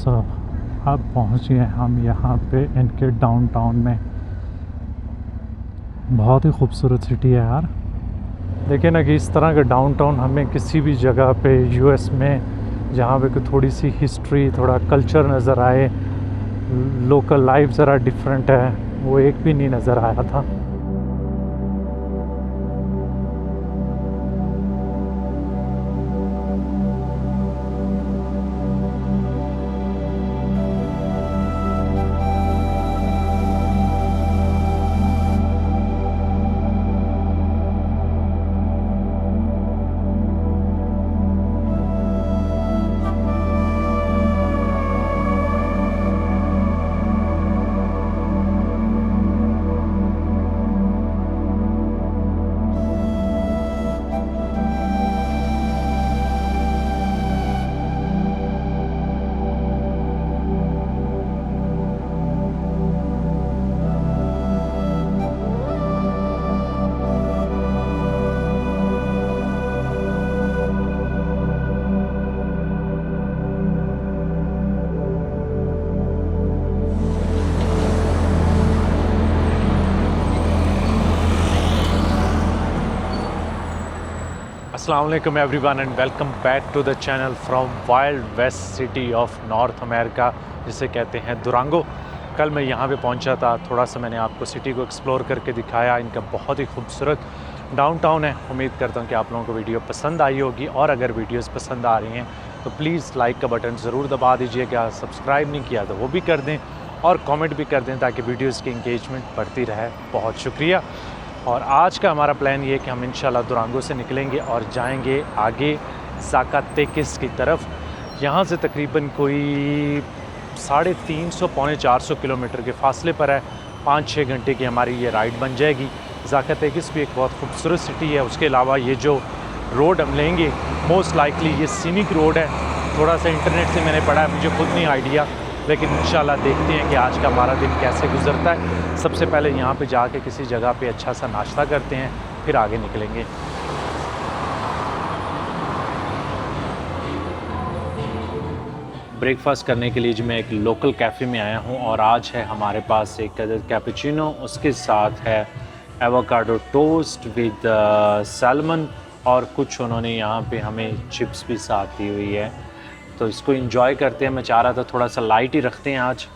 सो अब पहुंच गए हम यहाँ पे इनके डाउनटाउन में। बहुत ही खूबसूरत सिटी है यार। देखिए ना कि इस तरह का डाउनटाउन हमें किसी भी जगह पे यूएस में जहाँ पे कोई थोड़ी सी हिस्ट्री, थोड़ा कल्चर नज़र आए, लोकल लाइफ ज़रा डिफरेंट है, वो एक भी नहीं नज़र आया था। अस्सलाम वालेकुम everyone and welcome back to the channel from wild west city of North America, जिसे कहते हैं दुरांगो। कल मैं यहाँ पे पहुँचा था, थोड़ा सा मैंने आपको सिटी को एक्सप्लोर करके दिखाया। इनका बहुत ही खूबसूरत डाउनटाउन है। उम्मीद करता हूँ कि आप लोगों को वीडियो पसंद आई होगी, और अगर वीडियोस पसंद आ रही हैं तो प्लीज़ लाइक का बटन ज़रूर दबा दीजिएगा। सब्सक्राइब नहीं किया तो वो भी कर दें, और कमेंट भी कर दें ताकि वीडियोज़ की इंगेजमेंट बढ़ती रहे। बहुत शुक्रिया। और आज का हमारा प्लान ये है कि हम इंशाल्लाह दुरांगो से निकलेंगे और जाएंगे आगे ज़ाकातेकिस की तरफ। यहाँ से तकरीबन कोई 350 पौने 400 किलोमीटर के फासले पर है। 5-6 घंटे की हमारी ये राइड बन जाएगी। ज़ाकातेकिस भी एक बहुत खूबसूरत सिटी है। उसके अलावा ये जो रोड हम लेंगे मोस्ट लाइकली ये सीनिक रोड है। थोड़ा सा इंटरनेट से मैंने पढ़ा है, मुझे खुद नहीं आइडिया, लेकिन इंशाल्लाह देखते हैं कि आज का हमारा दिन कैसे गुजरता है। सबसे पहले यहाँ पे जाके किसी जगह पे अच्छा सा नाश्ता करते हैं, फिर आगे निकलेंगे। ब्रेकफास्ट करने के लिए जी मैं एक लोकल कैफ़े में आया हूँ, और आज है हमारे पास एक कैपुचिनो, उसके साथ है एवोकाडो टोस्ट विद सैल्मन, और कुछ उन्होंने यहाँ पे हमें चिप्स भी साथ दी हुई है। तो इसको एंजॉय करते हैं। मैं चाह रहा था थोड़ा सा लाइट ही रखते हैं आज।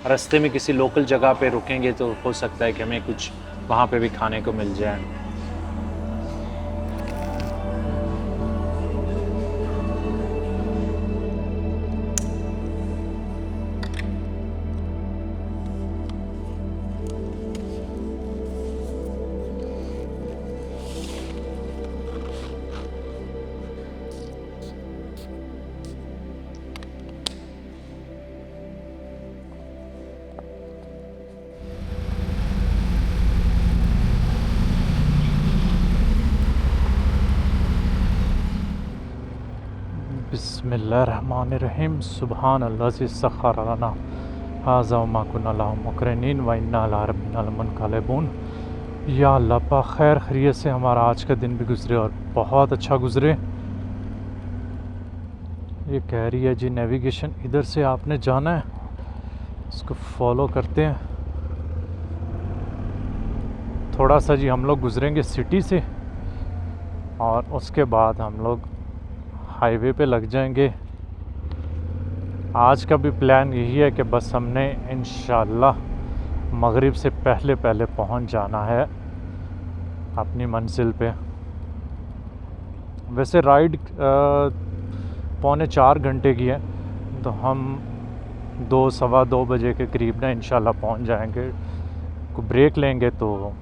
रास्ते में किसी लोकल जगह पे रुकेंगे तो हो सकता है कि हमें कुछ वहाँ पे भी खाने को मिल जाए। बिस्मिल्लाहिर्रहमानिर्रहीम। सुबहान अल्लाज़ी सख़्ख़र लना हाज़ा मा कुन्ना लहू मुक़रिनीन व इन्ना अला रब्बिना लमुनक़लिबून। या अल्लाह पाक खैर खैरियत से हमारा आज का दिन भी गुज़रे और बहुत अच्छा गुज़रे। ये कह रही है जी नेविगेशन इधर से आपने जाना है, इसको फॉलो करते हैं। थोड़ा सा जी हम लोग गुज़रेंगे सिटी से, और उसके बाद हम लोग हाईवे पे लग जाएंगे। आज का भी प्लान यही है कि बस हमने इंशाल्लाह मगरिब से पहले पहले पहुंच जाना है अपनी मंजिल पे। वैसे राइड पौने 4 घंटे की है, तो हम 2-2:15 बजे के करीब ना इंशाल्लाह पहुंच जाएंगे। को ब्रेक लेंगे तो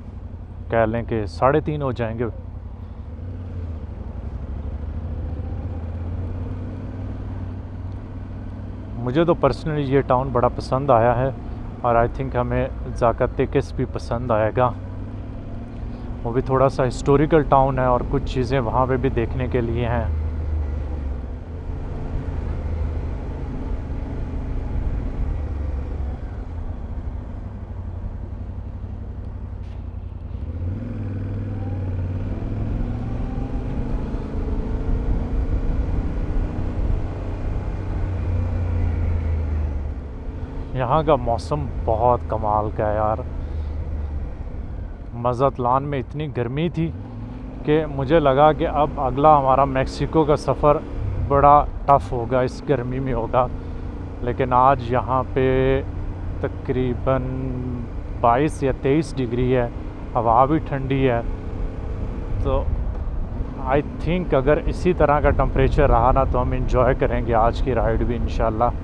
कह लें कि 3:30 हो जाएंगे। मुझे तो पर्सनली ये टाउन बड़ा पसंद आया है, और आई थिंक हमें ज़ाकातेकिस भी पसंद आएगा। वो भी थोड़ा सा हिस्टोरिकल टाउन है, और कुछ चीज़ें वहाँ पे भी देखने के लिए हैं। यहाँ का मौसम बहुत कमाल का है यार। मज़ातलान में इतनी गर्मी थी कि मुझे लगा कि अब अगला हमारा मेक्सिको का सफ़र बड़ा टफ़ होगा, इस गर्मी में होगा। लेकिन आज यहाँ पे तकरीबन 22 या 23 डिग्री है, हवा भी ठंडी है। तो आई थिंक अगर इसी तरह का टेम्परेचर रहा ना तो हम इंजॉय करेंगे आज की राइड भी इंशाल्लाह।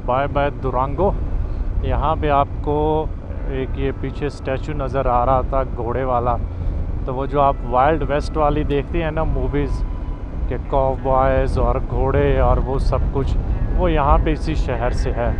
Bye bye Durango. यहाँ पे आपको एक ये पीछे स्टैचू नज़र आ रहा था घोड़े वाला, तो वो जो आप वाइल्ड वेस्ट वाली देखते हैं ना मूवीज़ के कॉवबॉयज़ और घोड़े और वो सब कुछ, वो यहाँ पे इसी शहर से है।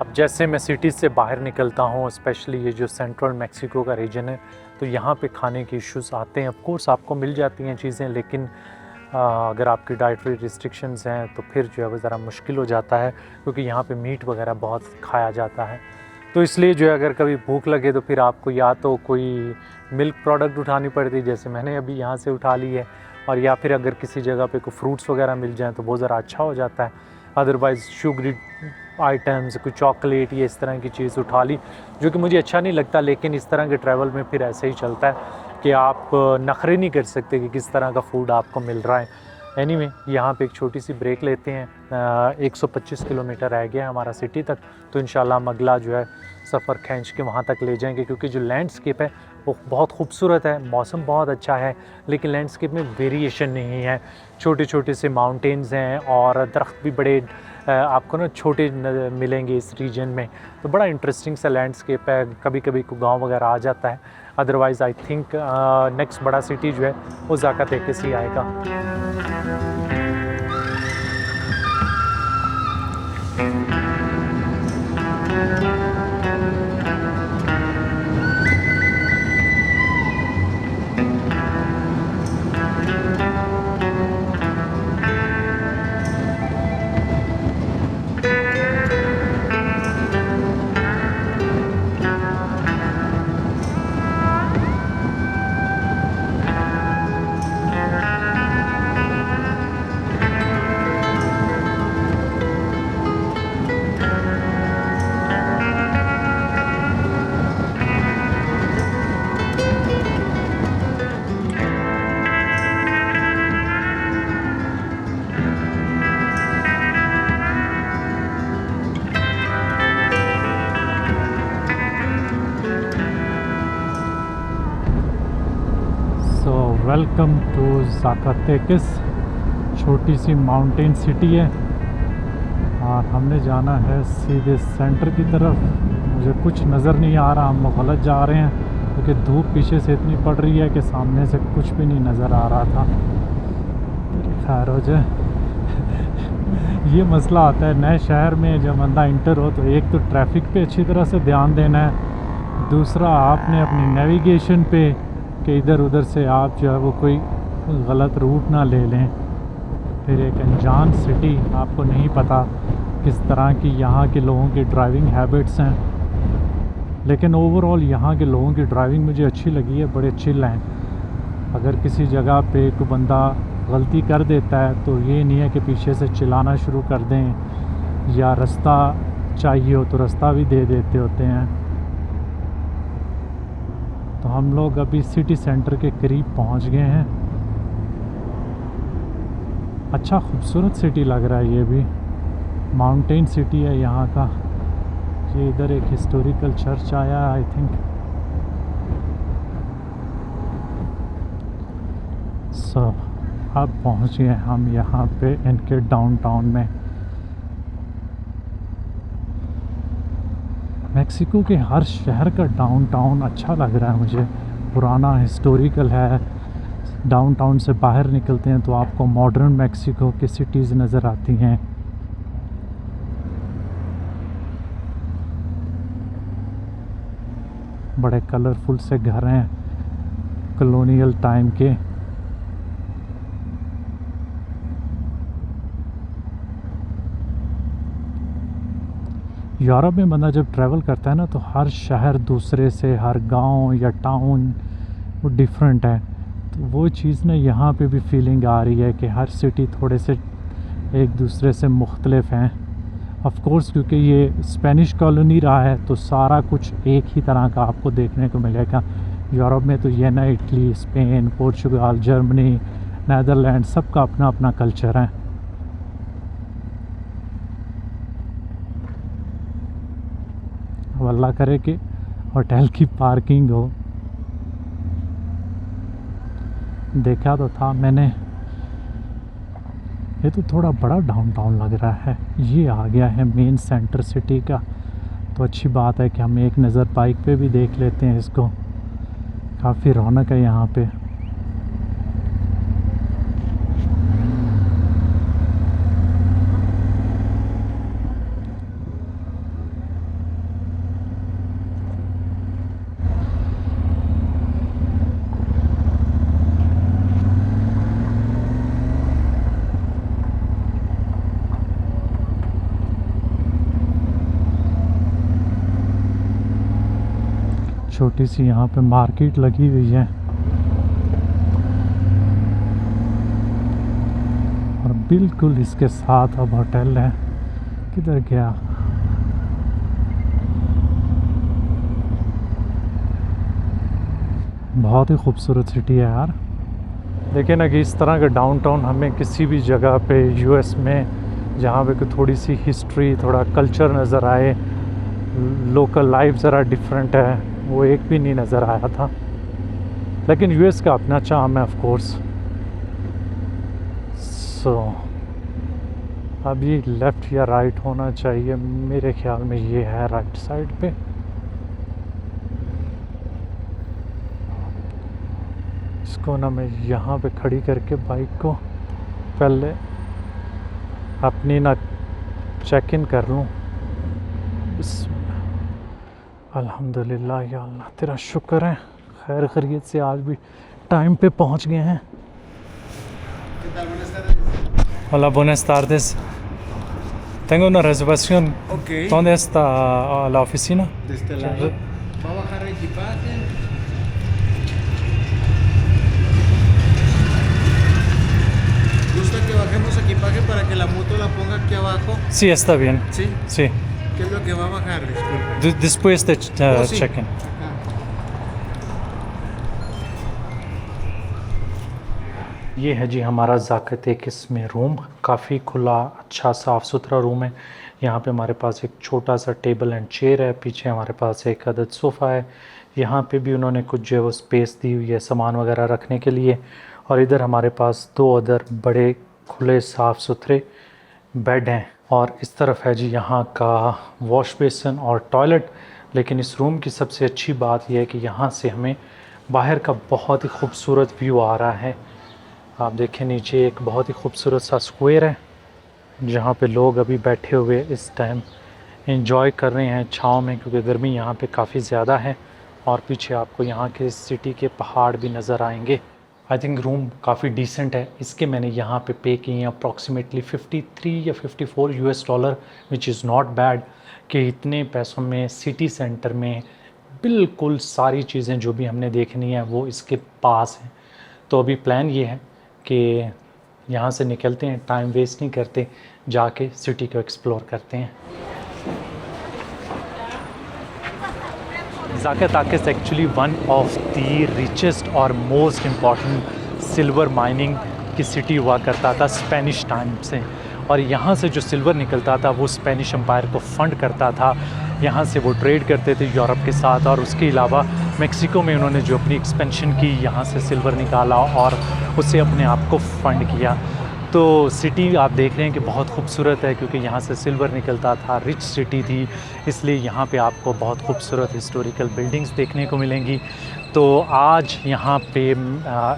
अब जैसे मैं सिटी से बाहर निकलता हूँ, स्पेशली ये जो सेंट्रल मेक्सिको का रीजन है, तो यहाँ पे खाने के इश्यूज आते हैं। ऑफ कोर्स आपको मिल जाती हैं चीज़ें, लेकिन अगर आपकी डाइटरी रिस्ट्रिक्शंस हैं तो फिर जो है वो ज़रा मुश्किल हो जाता है, क्योंकि यहाँ पे मीट वगैरह बहुत खाया जाता है। तो इसलिए जो है अगर कभी भूख लगे तो फिर आपको या तो कोई मिल्क प्रोडक्ट उठानी पड़ती है, जैसे मैंने अभी यहाँ से उठा ली है, और या फिर अगर किसी जगह पे कोई फ्रूट्स वगैरह मिल जाएँ तो वो ज़रा अच्छा हो जाता है। अदरवाइज़ शुगरी आइटम्स, कोई चॉकलेट, ये इस तरह की चीज़ उठा ली, जो कि मुझे अच्छा नहीं लगता। लेकिन इस तरह के ट्रैवल में फिर ऐसे ही चलता है कि आप नखरे नहीं कर सकते कि किस तरह का फ़ूड आपको मिल रहा है। एनीवे, यहाँ पे एक छोटी सी ब्रेक लेते हैं। 125 किलोमीटर रह गया है हमारा सिटी तक, तो इंशाल्लाह हम अगला जो है सफ़र खींच के वहाँ तक ले जाएंगे, क्योंकि जो लैंडस्केप है वो बहुत खूबसूरत है, मौसम बहुत अच्छा है, लेकिन लैंडस्केप में वेरिएशन नहीं है। छोटे छोटे से माउंटेन्स हैं और दरख्त भी बड़े आपको ना छोटे मिलेंगे इस रीजन में, तो बड़ा इंटरेस्टिंग सा लैंडस्केप है। कभी कभी को गांव वगैरह आ जाता है। अदरवाइज़ आई थिंक नेक्स्ट बड़ा सिटी जो है वो ज़ाकातेकिस ही आएगा। Welcome to Zacatecas. छोटी सी माउंटेन सिटी है और हमने जाना है सीधे सेंटर की तरफ। मुझे कुछ नज़र नहीं आ रहा, हम गलत जा रहे हैं, क्योंकि धूप पीछे से इतनी पड़ रही है कि सामने से कुछ भी नहीं नज़र आ रहा था। खैर हो जाए। ये मसला आता है नए शहर में, जब बंदा इंटर हो तो एक तो ट्रैफिक पे अच्छी तरह से ध्यान देना है, दूसरा आपने अपनी नेविगेशन पे कि इधर उधर से आप जो है वो कोई गलत रूट ना ले लें। फिर एक अनजान सिटी, आपको नहीं पता किस तरह की यहाँ के लोगों की ड्राइविंग हैबिट्स हैं, लेकिन ओवरऑल यहाँ के लोगों की ड्राइविंग मुझे अच्छी लगी है, बड़े चिल हैं। अगर किसी जगह पे कोई बंदा गलती कर देता है तो ये नहीं है कि पीछे से चिल्लाना शुरू कर दें, या रास्ता चाहिए हो तो रास्ता भी दे देते होते हैं। तो हम लोग अभी सिटी सेंटर के करीब पहुंच गए हैं। अच्छा खूबसूरत सिटी लग रहा है, ये भी माउंटेन सिटी है यहाँ का। ये इधर एक हिस्टोरिकल चर्च आया आई थिंक। सो अब पहुँच गए हम यहाँ पे इनके डाउनटाउन में। मेक्सिको के हर शहर का डाउनटाउन अच्छा लग रहा है मुझे, पुराना हिस्टोरिकल है। डाउनटाउन से बाहर निकलते हैं तो आपको मॉडर्न मेक्सिको की सिटीज़ नज़र आती हैं। बड़े कलरफुल से घर हैं कॉलोनियल टाइम के। यूरोप में बंदा जब ट्रैवल करता है ना तो हर शहर दूसरे से, हर गांव या टाउन वो डिफरेंट है। तो वो चीज़ ना यहाँ पे भी फीलिंग आ रही है कि हर सिटी थोड़े से एक दूसरे से मुख्तलिफ हैं। ऑफ कोर्स क्योंकि ये स्पेनिश कॉलोनी रहा है तो सारा कुछ एक ही तरह का आपको देखने को मिलेगा। यूरोप में तो ये ना Italy, Spain, Portugal, Germany, Netherlands सबका अपना अपना कल्चर है। अब अल्लाह करे कि होटल की पार्किंग हो। देखा तो था मैंने, ये तो थोड़ा बड़ा डाउनटाउन लग रहा है। ये आ गया है मेन सेंटर सिटी का, तो अच्छी बात है कि हम एक नज़र बाइक पे भी देख लेते हैं इसको। काफ़ी रौनक है यहाँ पे। छोटी सी यहाँ पे मार्केट लगी हुई है और बिल्कुल इसके साथ अब होटल है। किधर गया? बहुत ही खूबसूरत सिटी है यार। देखिए ना कि इस तरह का डाउनटाउन हमें किसी भी जगह पे यूएस में जहाँ पे कोई थोड़ी सी हिस्ट्री, थोड़ा कल्चर नज़र आए, लोकल लाइफ ज़रा डिफरेंट है, वो एक भी नहीं नज़र आया था। लेकिन यूएस का अपना चार्म है ऑफ कोर्स। सो अब ये लेफ़्ट या राइट होना चाहिए, मेरे ख्याल में ये है राइट साइड पे। इसको ना मैं यहाँ पे खड़ी करके बाइक को पहले अपनी ना चेक इन कर लूँ। अल्हम्दुलिल्लाह या अल्लाह तेरा शुक्र है, खैर खैरियत से आज भी टाइम पे पहुंच गए हैं। Hola, buenas tardes. Tengo una reservación. Ok. ¿Dónde está la oficina? De este lado. Va a bajar equipaje. ¿Gusta que bajemos equipaje para que la moto la ponga aquí abajo? Sí, está bien. Sí. Sí. ¿Qué es lo que va a bajar? Disculpe. Después de Oh, sí. check-in. ये है जी हमारा ज़ाकत इसमें room. काफ़ी खुला, अच्छा, साफ़ सुथरा room है। यहाँ पे हमारे पास एक छोटा सा टेबल एंड चेयर है, पीछे हमारे पास एक अदद सोफ़ा है। यहाँ पे भी उन्होंने कुछ जो है वो स्पेस दी हुई है सामान वगैरह रखने के लिए। और इधर हमारे पास दो अदर बड़े खुले साफ़ सुथरे बेड हैं। और इस तरफ है जी यहाँ का वॉश बेसिन और टॉयलेट। लेकिन इस रूम की सबसे अच्छी बात यह है कि यहाँ से हमें बाहर का बहुत ही खूबसूरत व्यू आ रहा है। आप देखें नीचे एक बहुत ही खूबसूरत सा स्क्वायर है जहाँ पे लोग अभी बैठे हुए इस टाइम एंजॉय कर रहे हैं छाँव में, क्योंकि गर्मी यहाँ पे काफ़ी ज़्यादा है। और पीछे आपको यहाँ के सिटी के पहाड़ भी नज़र आएंगे। आई थिंक रूम काफ़ी डिसेंट है। इसके मैंने यहाँ पे पे किए हैं अप्रॉक्सीमेटली 53 या 54 US dollar, which is not bad कि इतने पैसों में सिटी सेंटर में बिल्कुल सारी चीज़ें जो भी हमने देखनी है वो इसके पास हैं। तो अभी प्लान ये है कि यहाँ से निकलते हैं, टाइम वेस्ट नहीं करते, जाके सिटी को एक्सप्लोर करते हैं। Zacatecas actually one of the richest और मोस्ट इम्पॉर्टेंट सिल्वर माइनिंग की सिटी हुआ करता था स्पेनिश टाइम से, और यहाँ से जो सिल्वर निकलता था वो स्पेनिश एम्पायर को फंड करता था। यहाँ से वो ट्रेड करते थे यूरोप के साथ, और उसके अलावा मेक्सिको में उन्होंने जो अपनी एक्सपेंशन की, यहाँ से सिल्वर निकाला और उससे अपने आप को फंड किया। तो सिटी आप देख रहे हैं कि बहुत खूबसूरत है, क्योंकि यहाँ से सिल्वर निकलता था, रिच सिटी थी, इसलिए यहाँ पे आपको बहुत खूबसूरत हिस्टोरिकल बिल्डिंग्स देखने को मिलेंगी। तो आज यहाँ पे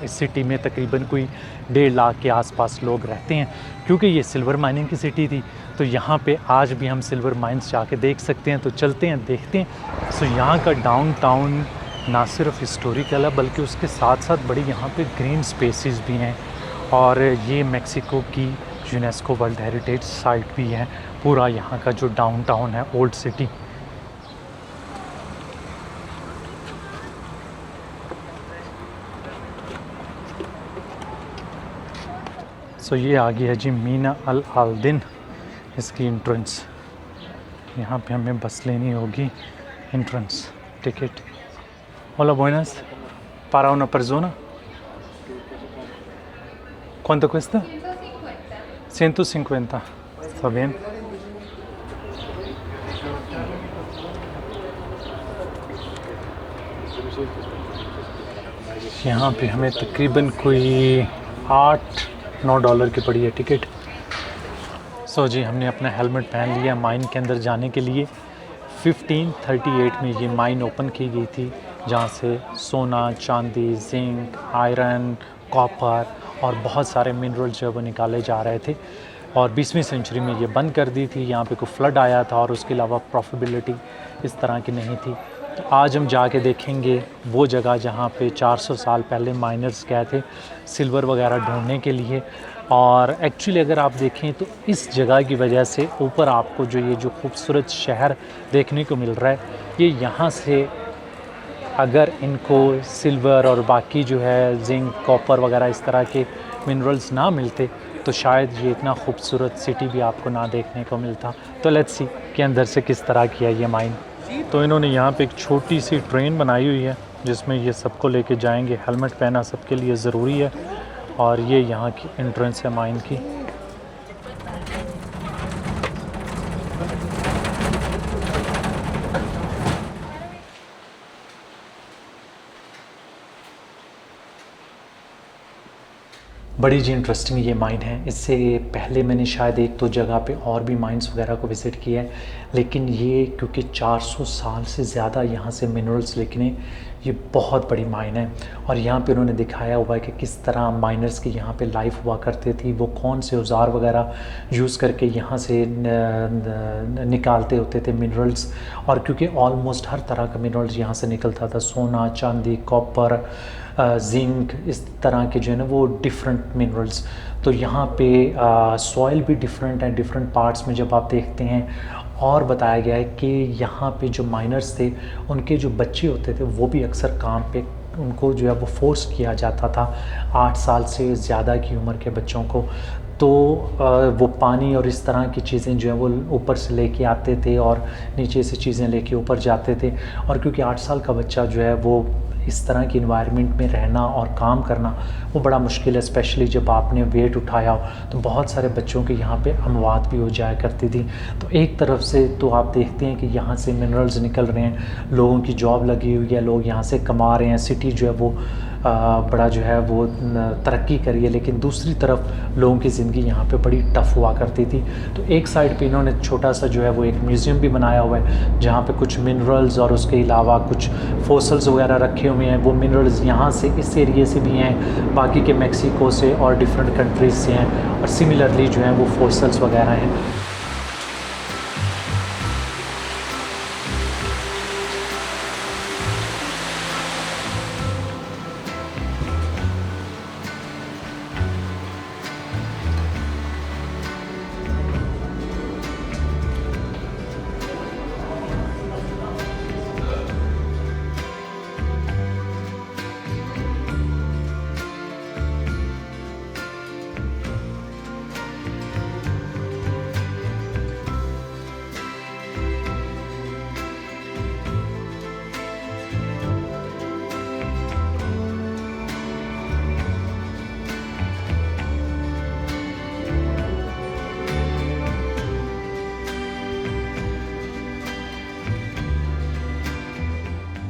इस सिटी में तकरीबन कोई 1.5 लाख के आसपास लोग रहते हैं, क्योंकि ये सिल्वर माइनिंग की सिटी थी। तो यहाँ पे आज भी हम सिल्वर माइंस जाके देख सकते हैं। तो चलते हैं, देखते हैं। सो यहाँ का डाउनटाउन ना सिर्फ हिस्टोरिकल है, बल्कि उसके साथ साथ बड़ी यहाँ पे ग्रीन स्पेसेस भी हैं, और ये मेक्सिको की यूनेस्को वर्ल्ड हेरिटेज साइट भी है पूरा यहाँ का जो डाउनटाउन है, ओल्ड सिटी। सो ये आ गया है जी मीना अल आलदिन, इसकी एंट्रेंस। यहाँ पे हमें बस लेनी होगी entrance ticket. Hola, buenas. Para una persona. ¿Cuánto cuesta? 150. ¿Está bien? यहाँ पे हमें तकरीबन कोई 8-9 डॉलर की पड़ी है टिकट। सो जी हमने अपना हेलमेट पहन लिया माइन के अंदर जाने के लिए। 1538 में ये माइन ओपन की गई थी, जहाँ से सोना, चांदी, जिंक, आयरन, कॉपर और बहुत सारे मिनरल्स जो है वो निकाले जा रहे थे, और 20वीं सेंचुरी में ये बंद कर दी थी। यहाँ पे कोई फ्लड आया था और उसके अलावा प्रॉफिटेबिलिटी इस तरह की नहीं थी। तो आज हम जाके देखेंगे वो जगह जहाँ पे 400 साल पहले माइनर्स गए थे सिल्वर वगैरह ढूंढने के लिए। और एक्चुअली अगर आप देखें तो इस जगह की वजह से ऊपर आपको जो खूबसूरत शहर देखने को मिल रहा है, ये यहाँ से अगर इनको सिल्वर और बाकी जो है जिंक, कॉपर वगैरह इस तरह के मिनरल्स ना मिलते तो शायद ये इतना खूबसूरत सिटी भी आपको ना देखने को मिलता। तो लेट्स सी कि अंदर से किस तरह की है ये माइन। तो इन्होंने यहाँ पे एक छोटी सी ट्रेन बनाई हुई है जिसमें ये सबको लेके जाएंगे। हेलमेट पहना सबके लिए ज़रूरी है, और ये यहाँ की एंट्रेंस है माइन की। बड़ी जी इंटरेस्टिंग ये माइन है। इससे पहले मैंने शायद 1-2 जगह पे और भी माइंस वगैरह को विज़िट किया है, लेकिन ये क्योंकि 400 साल से ज़्यादा यहाँ से मिनरल्स निकले, ये बहुत बड़ी माइन है। और यहाँ पे उन्होंने दिखाया हुआ है कि किस तरह माइनर्स की यहाँ पे लाइफ हुआ करती थी, वो कौन से औजार वगैरह यूज़ करके यहाँ से निकालते होते थे मिनरल्स। और क्योंकि ऑलमोस्ट हर तरह का मिनरल्स यहाँ से निकलता था, सोना, चांदी, कॉपर, जिंक, इस तरह के जो है ना वो डिफरेंट मिनरल्स। तो यहाँ पे सॉइल भी डिफरेंट है डिफरेंट पार्ट्स में जब आप देखते हैं। और बताया गया है कि यहाँ पे जो माइनर्स थे उनके जो बच्चे होते थे वो भी अक्सर काम पे उनको जो है वो फोर्स किया जाता था 8 साल से ज़्यादा की उम्र के बच्चों को। तो वो पानी और इस तरह की चीज़ें जो है वो ऊपर से लेके आते थे और नीचे से चीज़ें लेके ऊपर जाते थे। और क्योंकि 8 साल का बच्चा जो है वो इस तरह की इन्वायरमेंट में रहना और काम करना वो बड़ा मुश्किल है, स्पेशली जब आपने वेट उठाया हो। तो बहुत सारे बच्चों के यहाँ पे अमवात भी हो जाया करती थी। तो एक तरफ से तो आप देखते हैं कि यहाँ से मिनरल्स निकल रहे हैं, लोगों की जॉब लगी हुई है, लोग यहाँ से कमा रहे हैं, सिटी जो है वो बड़ा जो है वो तरक्की करी है। लेकिन दूसरी तरफ लोगों की ज़िंदगी यहाँ पे बड़ी टफ़ हुआ करती थी। तो एक साइड पे इन्होंने छोटा सा जो है वो एक म्यूज़ियम भी बनाया हुआ है जहाँ पे कुछ मिनरल्स और उसके अलावा कुछ फॉसिल्स वगैरह रखे हुए हैं। वो मिनरल्स यहाँ से इस एरिए से भी हैं, बाकी के मेक्सिको से और डिफरेंट कंट्रीज़ से हैं, और सिमिलरली जो हैं वो फॉसिल्स वगैरह हैं।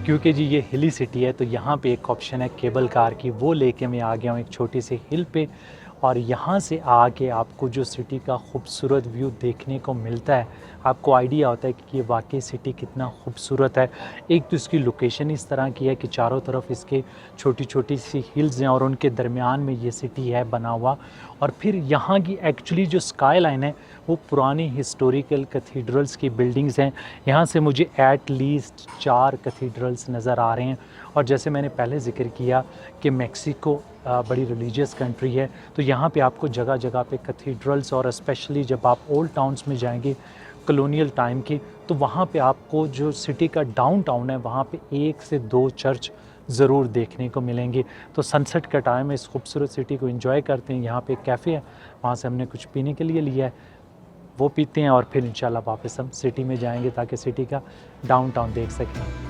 क्योंकि जी ये हिली सिटी है तो यहाँ पे एक ऑप्शन है केबल कार की, वो लेके मैं आ गया हूँ एक छोटी सी हिल पे। और यहाँ से आके आपको जो सिटी का खूबसूरत व्यू देखने को मिलता है, आपको आइडिया होता है कि ये वाकई सिटी कितना खूबसूरत है। एक तो इसकी लोकेशन इस तरह की है कि चारों तरफ इसके छोटी छोटी सी हिल्स हैं और उनके दरमियान में ये सिटी है बना हुआ। और फिर यहाँ की एक्चुअली जो स्काई लाइन है वो पुरानी हिस्टोरिकल कैथीड्रल्स की बिल्डिंग्स हैं। यहाँ से मुझे एट लीस्ट 4 कैथीड्रल्स नज़र आ रहे हैं। और जैसे मैंने पहले ज़िक्र किया कि मेक्सिको बड़ी रिलीजियस कंट्री है, तो यहाँ पे आपको जगह जगह पे कैथीड्रल्स, और स्पेशली जब आप ओल्ड टाउन्स में जाएंगे कॉलोनियल टाइम की, तो वहाँ पे आपको जो सिटी का डाउनटाउन है वहाँ पे 1 से 2 चर्च ज़रूर देखने को मिलेंगे। तो सनसेट का टाइम है, इस खूबसूरत सिटी को एंजॉय करते हैं। यहाँ पे एक कैफ़े है, वहाँ से हमने कुछ पीने के लिए लिया है, वो पीते हैं और फिर इंशाल्लाह वापस हम सिटी में जाएंगे ताकि सिटी का डाउनटाउन देख सकें।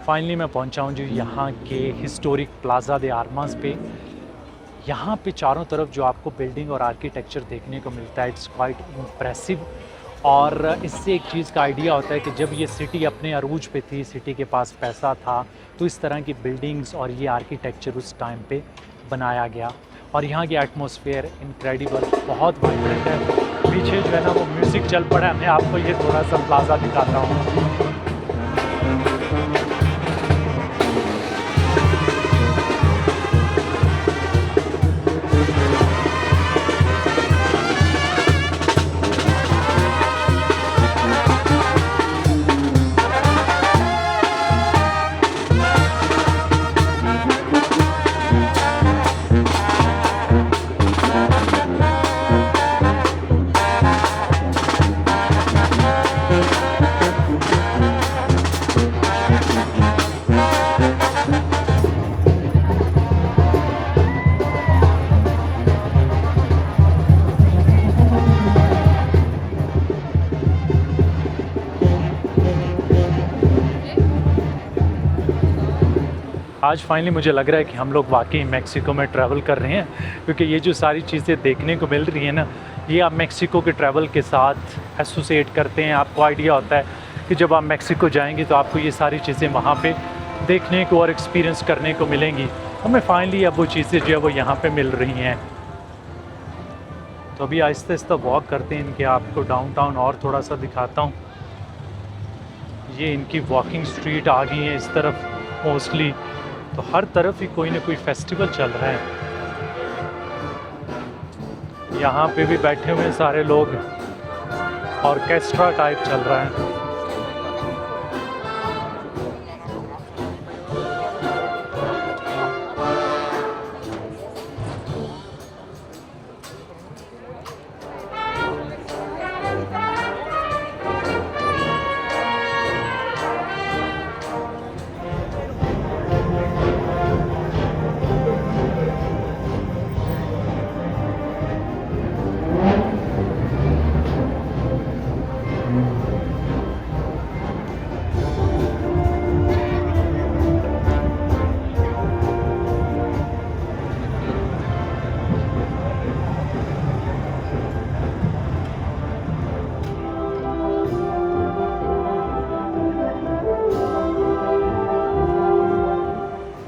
फाइनली मैं पहुंचा हूं जो यहाँ के हिस्टोरिक प्लाज़ा दे आर्मास पे। यहाँ पे चारों तरफ जो आपको बिल्डिंग और आर्किटेक्चर देखने को मिलता है, इट्स क्वाइट इम्प्रेसिव। और इससे एक चीज़ का आइडिया होता है कि जब ये सिटी अपने अरूज पे थी, सिटी के पास पैसा था, तो इस तरह की बिल्डिंग्स और ये आर्किटेक्चर उस टाइम पे बनाया गया। और यहाँ की एटमॉस्फेयर इनक्रेडिबल, बहुत वाइब्रेंट है। पीछे जो है ना वो म्यूज़िक चल पड़ा है। मैं आपको ये थोड़ा सा प्लाज़ा दिखाता हूँ। आज फाइनली मुझे लग रहा है कि हम लोग वाकई मेक्सिको में ट्रैवल कर रहे हैं, क्योंकि ये जो सारी चीज़ें देखने को मिल रही हैं ना, ये आप मेक्सिको के ट्रैवल के साथ एसोसिएट करते हैं। आपको आइडिया होता है कि जब आप मेक्सिको जाएंगे तो आपको ये सारी चीज़ें वहाँ पे देखने को और एक्सपीरियंस करने को मिलेंगी। हमें फाइनली अब वो चीज़ें जो है वो यहाँ पे मिल रही हैं। तो अभी आहिस्ता आहिस्ता वॉक करते हैं, इनके आपको डाउनटाउन और थोड़ा सा दिखाता हूँ। ये इनकी वॉकिंग स्ट्रीट आ गई है इस तरफ मोस्टली, तो हर तरफ ही कोई ना कोई फेस्टिवल चल रहा है। यहाँ पे भी बैठे हुए सारे लोग, ऑर्केस्ट्रा टाइप चल रहा है।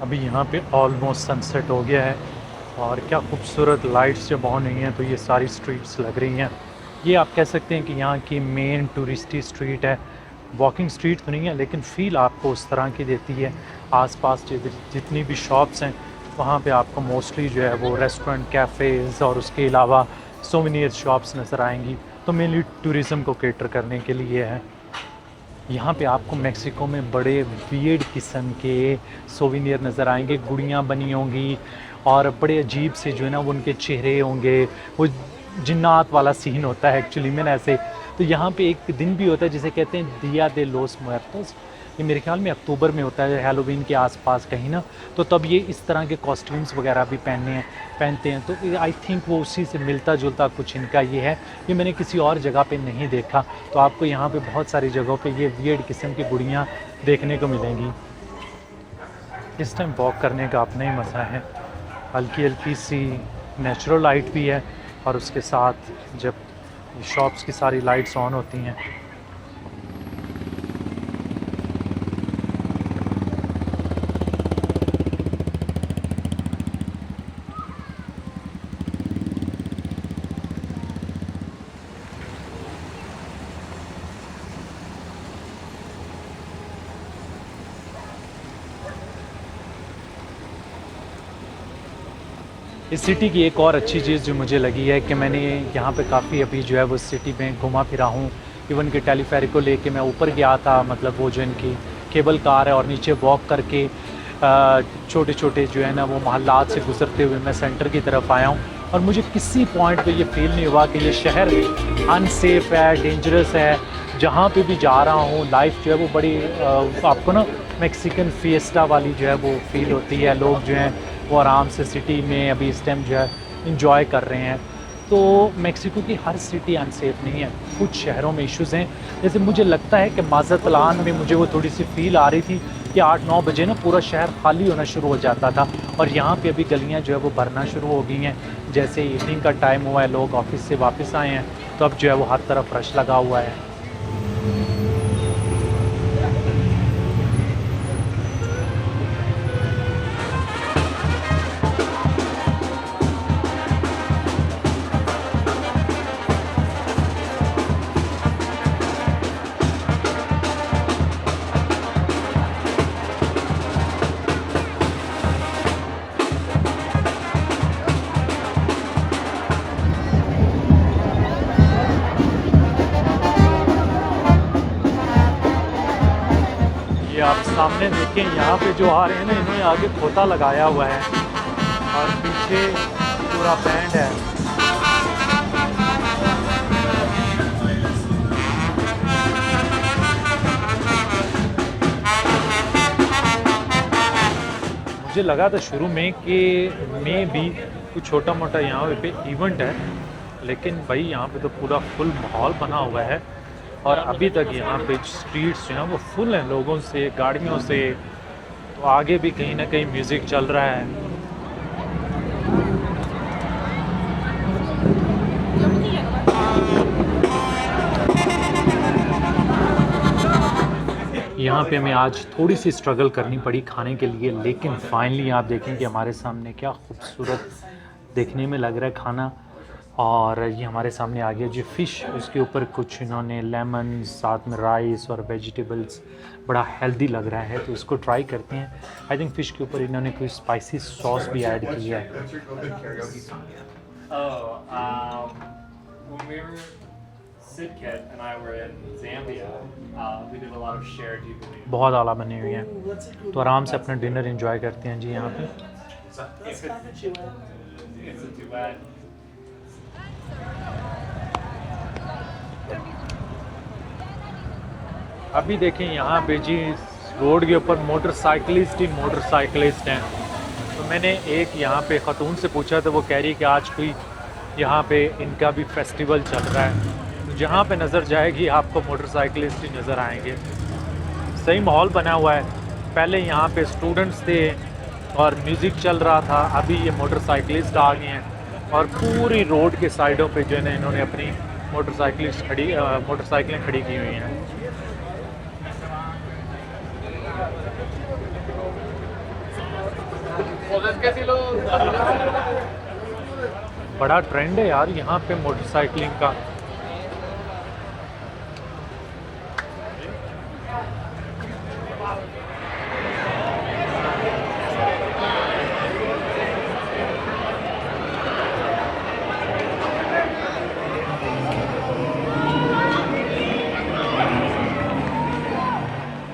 अभी यहाँ पे ऑलमोस्ट सनसेट हो गया है और क्या खूबसूरत लाइट्स जब ऑन हुई हैं तो ये सारी स्ट्रीट्स लग रही हैं। ये आप कह सकते हैं कि यहाँ की मेन टूरिस्टी स्ट्रीट है। वॉकिंग स्ट्रीट तो नहीं है लेकिन फ़ील आपको उस तरह की देती है। आसपास जितनी भी शॉप्स हैं वहाँ पे आपको मोस्टली जो है वो रेस्टोरेंट, कैफ़ेज़ और उसके अलावा सोवेनियर शॉप्स नज़र आएंगी। तो मेनली टूरिज़म को केटर करने के लिए है। यहाँ पे आपको मेक्सिको में बड़े वियर्ड किस्म के सोवेनियर नज़र आएंगे। गुड़ियाँ बनी होंगी और बड़े अजीब से जो है ना वो उनके चेहरे होंगे। वो जिन्नात वाला सीन होता है एक्चुअली में, ऐसे तो यहाँ पे एक दिन भी होता है जिसे कहते हैं दिया दे लोस मुertos। ये मेरे ख्याल में अक्टूबर में होता है, हैलोवीन के आसपास कहीं ना। तो तब ये इस तरह के कॉस्ट्यूम्स वगैरह भी पहनते हैं। तो आई थिंक वो उसी से मिलता जुलता कुछ इनका ये है। ये मैंने किसी और जगह पे नहीं देखा। तो आपको यहाँ पे बहुत सारी जगहों पे ये वियर्ड किस्म की गुड़ियाँ देखने को मिलेंगी। इस टाइम वॉक करने का अपना ही मज़ा है। हल्की हल्की सी नेचुरल लाइट भी है और उसके साथ जब शॉप्स की सारी लाइट्स ऑन होती हैं। इस सिटी की एक और अच्छी चीज़ जो मुझे लगी है कि मैंने यहाँ पे काफ़ी अभी जो है वो सिटी में घुमा फिरा हूँ। इवन कि टेलीफेरिक को लेके मैं ऊपर गया था, मतलब वो जो इनकी केबल कार है, और नीचे वॉक करके छोटे छोटे जो है ना वो महल्लात से गुजरते हुए मैं सेंटर की तरफ आया हूँ। और मुझे किसी पॉइंट पे ये फील नहीं हुआ कि ये शहर अनसेफ है, डेंजरस है। जहाँ पे भी जा रहा हूँ लाइफ जो है वो बड़ी आपको ना मैक्सिकन फिएस्टा वाली जो है वो फील होती है। लोग जो हैं वो आराम से सिटी में अभी इस टाइम जो है इंजॉय कर रहे हैं। तो मेक्सिको की हर सिटी अनसेफ नहीं है, कुछ शहरों में इश्यूज़ हैं। जैसे मुझे लगता है कि माज़ातलान में मुझे वो थोड़ी सी फील आ रही थी कि 8-9 बजे ना पूरा शहर खाली होना शुरू हो जाता था, और यहाँ पे अभी गलियाँ जो है वो भरना शुरू हो गई हैं। जैसे इवनिंग का टाइम हुआ है, लोग ऑफिस से वापस आए हैं, तो अब जो है वो हर तरफ रश लगा हुआ है। ये आप सामने देखें, यहाँ पे जो आ रहे हैं ना, इन्होंने आगे खोता लगाया हुआ है और पीछे पूरा बैंड है। मुझे लगा था शुरू में कि भी कुछ छोटा मोटा यहाँ पे इवेंट है, लेकिन भाई यहाँ पे तो पूरा फुल माहौल बना हुआ है। और अभी तक यहाँ पे स्ट्रीट्स जो हैं वो फुल हैं लोगों से, गाड़ियों से। तो आगे भी कहीं ना कहीं म्यूज़िक चल रहा है। यहाँ पे हमें आज थोड़ी सी स्ट्रगल करनी पड़ी खाने के लिए, लेकिन फाइनली आप देखें कि हमारे सामने क्या खूबसूरत देखने में लग रहा है खाना। और ये हमारे सामने आ गया जी फ़िश, उसके ऊपर कुछ इन्होंने लेमन, साथ में राइस और वेजिटेबल्स, बड़ा हेल्दी लग रहा है। तो इसको ट्राई करते हैं। आई थिंक फ़िश के ऊपर इन्होंने कोई स्पाइसी सॉस भी ऐड की है। बहुत आला बने हुए हैं, तो आराम से अपना डिनर एंजॉय करते हैं जी यहाँ पे। अभी देखें यहाँ पे जी रोड के ऊपर मोटरसाइकिलिस्ट ही मोटरसाइकिलिस्ट हैं। तो मैंने एक यहाँ पे ख़तून से पूछा तो वो कह रही है कि आज कोई यहाँ पे इनका भी फेस्टिवल चल रहा है। तो जहाँ पे नज़र जाएगी आपको मोटरसाइकिलिस्ट ही नज़र आएंगे। सही माहौल बना हुआ है। पहले यहाँ पे स्टूडेंट्स थे और म्यूज़िक चल रहा था, अभी ये मोटरसाइकिलिस्ट आ गए हैं और पूरी रोड के साइडों पे जो है ना इन्होंने अपनी मोटरसाइकिलें खड़ी की हुई हैं। बड़ा ट्रेंड है यार यहाँ पे मोटरसाइकिलिंग का।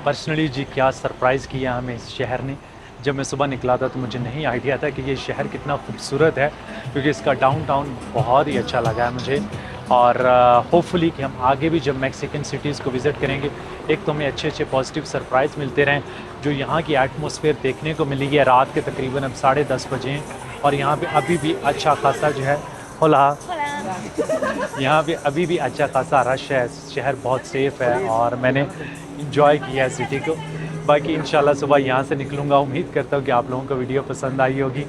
पर्सनली जी क्या सरप्राइज़ किया हमें इस शहर ने। जब मैं सुबह निकला था तो मुझे नहीं आइडिया था कि ये शहर कितना खूबसूरत है, क्योंकि इसका डाउनटाउन बहुत ही अच्छा लगा है मुझे। और होपफुली कि हम आगे भी जब मैक्सिकन सिटीज़ को विज़िट करेंगे एक तो हमें अच्छे अच्छे पॉजिटिव सरप्राइज़ मिलते रहें। जो यहाँ की एटमॉस्फेयर देखने को मिली है रात के तकरीबन अब 10:30 बजे हैं और यहाँ पे अभी भी अच्छा खासा जो है यहाँ पे अभी भी अच्छा खासा रश है। शहर बहुत सेफ़ है और मैंने इंजॉय किया है सिटी को। बाकी इंशाल्लाह सुबह यहाँ से निकलूँगा। उम्मीद करता हूँ कि आप लोगों को वीडियो पसंद आई होगी।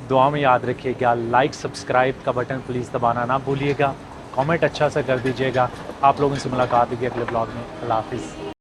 दुआ में याद रखिएगा, लाइक सब्सक्राइब का बटन प्लीज़ दबाना ना भूलिएगा, कमेंट अच्छा सा कर दीजिएगा। आप लोगों से मुलाकात होगी अगले ब्लॉग में। अल्लाह हाफ़िज़।